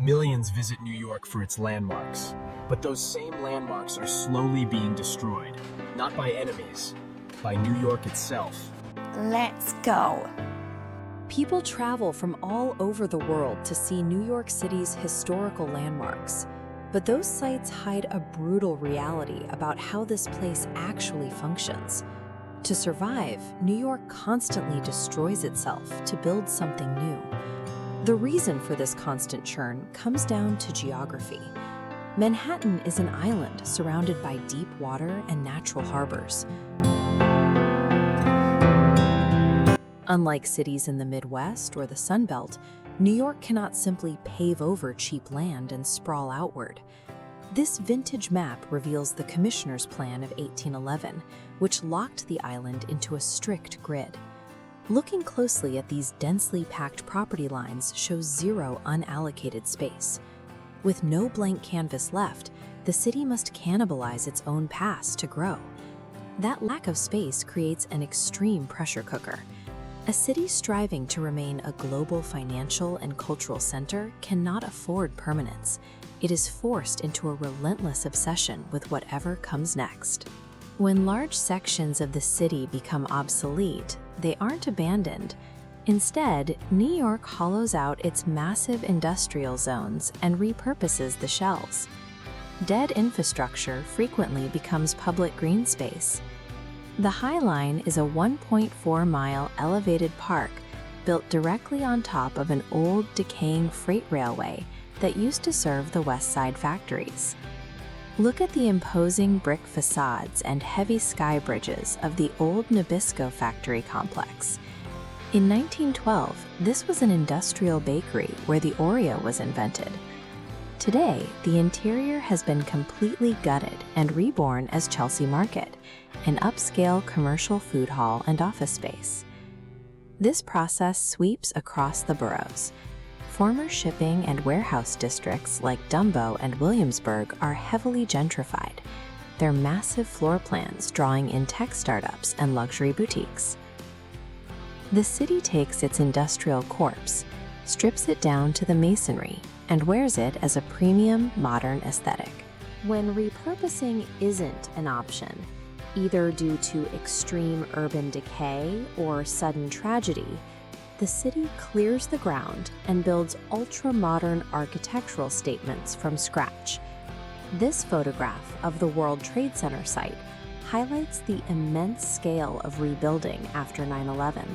Millions visit New York for its landmarks, but those same landmarks are slowly being destroyed, not by enemies, by New York itself. Let's go. People travel from all over the world to see New York City's historical landmarks. But those sites hide a brutal reality about how this place actually functions. To survive, New York constantly destroys itself to build something new. The reason for this constant churn comes down to geography. Manhattan is an island surrounded by deep water and natural harbors. Unlike cities in the Midwest or the Sun Belt, New York cannot simply pave over cheap land and sprawl outward. This vintage map reveals the Commissioner's Plan of 1811, which locked the island into a strict grid. Looking closely at these densely packed property lines shows zero unallocated space. With no blank canvas left, the city must cannibalize its own past to grow. That lack of space creates an extreme pressure cooker. A city striving to remain a global financial and cultural center cannot afford permanence. It is forced into a relentless obsession with whatever comes next. When large sections of the city become obsolete, they aren't abandoned. Instead, New York hollows out its massive industrial zones and repurposes the shells. Dead infrastructure frequently becomes public green space. The High Line is a 1.4-mile elevated park built directly on top of an old, decaying freight railway that used to serve the West Side factories. Look at the imposing brick facades and heavy sky bridges of the old Nabisco factory complex. In 1912, this was an industrial bakery where the Oreo was invented. Today, the interior has been completely gutted and reborn as Chelsea Market, an upscale commercial food hall and office space. This process sweeps across the boroughs. Former shipping and warehouse districts like Dumbo and Williamsburg are heavily gentrified, their massive floor plans drawing in tech startups and luxury boutiques. The city takes its industrial corpse, strips it down to the masonry, and wears it as a premium, modern aesthetic. When repurposing isn't an option, either due to extreme urban decay or sudden tragedy, the city clears the ground and builds ultra-modern architectural statements from scratch. This photograph of the World Trade Center site highlights the immense scale of rebuilding after 9/11.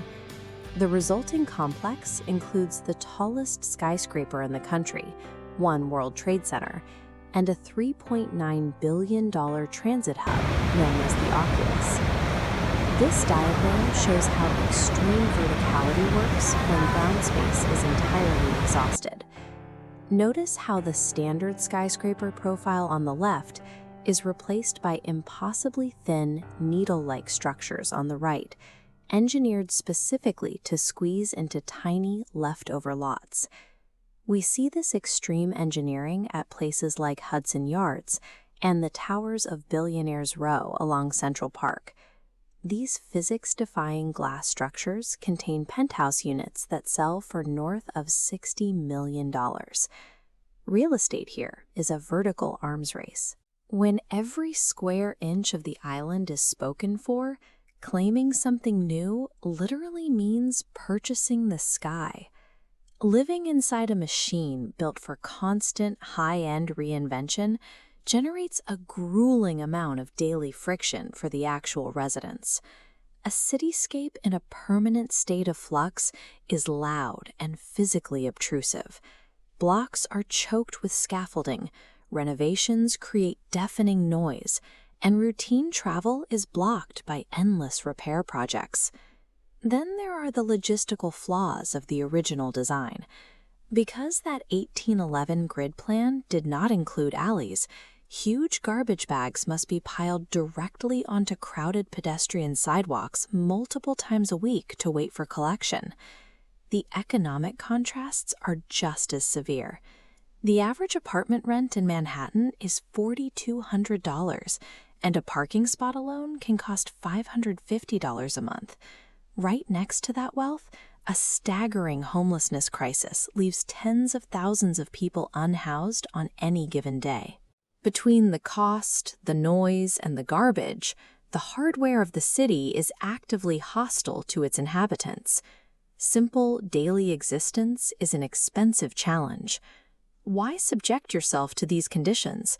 The resulting complex includes the tallest skyscraper in the country, One World Trade Center, and a $3.9 billion transit hub known as the Oculus. This diagram shows how extreme verticality works when ground space is entirely exhausted. Notice how the standard skyscraper profile on the left is replaced by impossibly thin, needle-like structures on the right, engineered specifically to squeeze into tiny, leftover lots. We see this extreme engineering at places like Hudson Yards and the towers of Billionaires Row along Central Park. These physics-defying glass structures contain penthouse units that sell for north of $60 million. Real estate here is a vertical arms race. When every square inch of the island is spoken for, claiming something new literally means purchasing the sky. Living inside a machine built for constant high-end reinvention generates a grueling amount of daily friction for the actual residents. A cityscape in a permanent state of flux is loud and physically obtrusive. Blocks are choked with scaffolding, renovations create deafening noise, and routine travel is blocked by endless repair projects. Then there are the logistical flaws of the original design. Because that 1811 grid plan did not include alleys, huge garbage bags must be piled directly onto crowded pedestrian sidewalks multiple times a week to wait for collection. The economic contrasts are just as severe. The average apartment rent in Manhattan is $4,200, and a parking spot alone can cost $550 a month. Right next to that wealth, A staggering homelessness crisis leaves tens of thousands of people unhoused on any given day. Between the cost, the noise, and the garbage, the hardware of the city is actively hostile to its inhabitants. Simple daily existence is an expensive challenge. Why subject yourself to these conditions?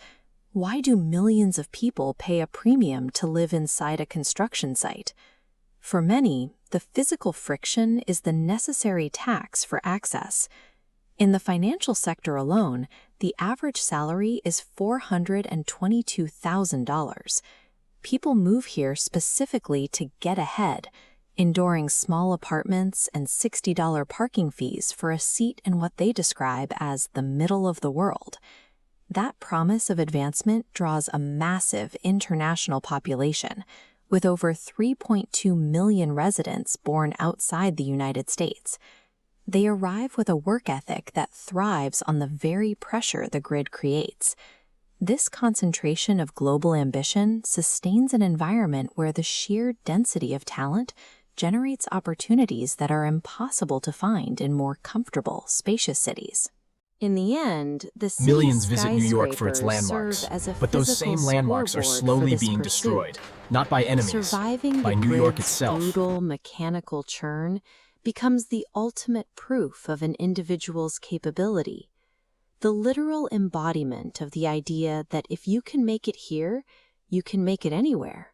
Why do millions of people pay a premium to live inside a construction site? For many, the physical friction is the necessary tax for access. In the financial sector alone, the average salary is $422,000. People move here specifically to get ahead, enduring small apartments and $60 parking fees for a seat in what they describe as the middle of the world. That promise of advancement draws a massive international population, with over 3.2 million residents born outside the United States. They arrive with a work ethic that thrives on the very pressure the grid creates. This concentration of global ambition sustains an environment where the sheer density of talent generates opportunities that are impossible to find in more comfortable, spacious cities. In the end, the city's Millions visit New York for its skyscrapers landmarks, serve as a but those same physical landmarks are scoreboard slowly for this being pursuit. destroyed, not by enemies, Surviving by the New York grid's itself. brutal mechanical churn becomes the ultimate proof of an individual's capability, the literal embodiment of the idea that if you can make it here, you can make it anywhere.